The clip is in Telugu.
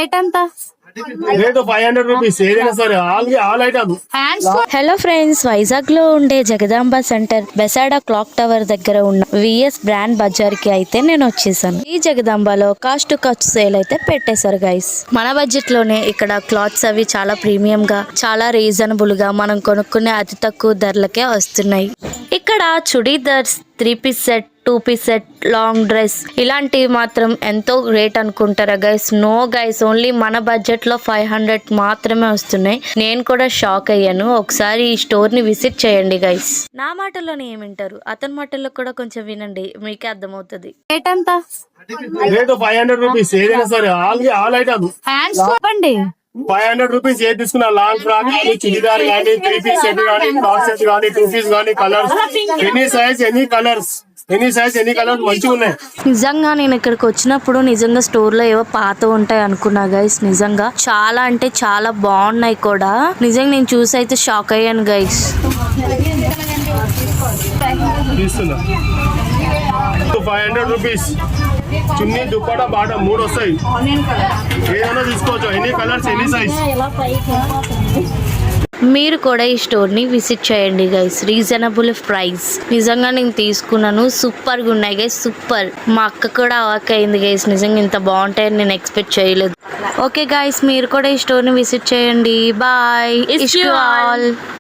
రేట్ ఎంత? Rate 500 rupees. ఏదైనా సరే all item. Hello friends, Vizag లో ఉండే జగదాంబ సెంటర్ బెసాడా క్లాక్ టవర్ దగ్గర ఉన్న విఎస్ బ్రాండ్ బజార్ కి అయితే నేను వచ్చేసాను. ఈ జగదాంబలో కాస్ట్ టు కాస్ట్ సేల్ అయితే పెట్టేశారు గైస్. మన బడ్జెట్ లోనే ఇక్కడ క్లాత్స్ అవి చాలా ప్రీమియం గా, చాలా రీజనబుల్ గా మనం కొనుక్కునే అతి తక్కువ ధరలకే వస్తున్నాయి. ఇక్కడ chudidars, 3 piece set, 2 piece set, long dress ఇలాంటివి మాత్రం ఎంతో రేట్ అనుకుంటారా గైస్? నో గైస్, ఓన్లీ మన బడ్జెట్ లో 500 మాత్రమే వస్తున్నాయి. నేను కూడా షాక్ అయ్యాను. ఒకసారి ఈ స్టోర్ ని విజిట్ చేయండి గైస్. నా మాటల్లోనే ఏమింటారు, అతని మాటల్లో కూడా కొంచెం వినండి, మీకే అర్థమవుతుంది. రేట్ ఎంత? Rate 500 rupees. ఏదైనా సరే ఆల్ ఐటమ్. హ్యాండ్స్ చూపండి. 500 రూపీస్ ఏది తీసుకున్నా, లాంగ్ ఫ్రాక్ కానీ, చుడిదార్ కానీ, 3 పీస్ సెట్ కానీ, క్లాత్ సెట్ కానీ, 2 పీస్ కానీ, colours any size any colours మంచిగా ఉన్నాయి. నిజంగా నేను ఇక్కడికి వచ్చినప్పుడు నిజంగా స్టోర్ లో ఏవో పాత ఉంటాయి అనుకున్నా గైస్. నిజంగా చాలా అంటే చాలా బాగున్నాయి కూడా. నిజంగా నేను చూసి అయితే షాక్ అయ్యాను గైస్. తీసుకున్నా 500 రూపీస్. చున్నీ, దుప్పటా, బాటా 3 వస్తాయి. ఏదైనా తీసుకోవచ్చు, ఎనీ కలర్స్ ఎనీ సైజ్. మీరు కూడా ఈ స్టోర్ ని విజిట్ చేయండి గైస్. Reasonable price. నిజంగా నేను తీసుకున్నాను, సూపర్ గా ఉన్నాయి గైస్, సూపర్. మా అక్క కూడా అవాక్ అయింది గైస్, నిజంగా ఇంత బాగుంటాయని నేను ఎక్స్పెక్ట్ చేయలేదు. ఓకే గైస్, మీరు కూడా ఈ స్టోర్ ని విజిట్ చేయండి. బాయ్. Issue all.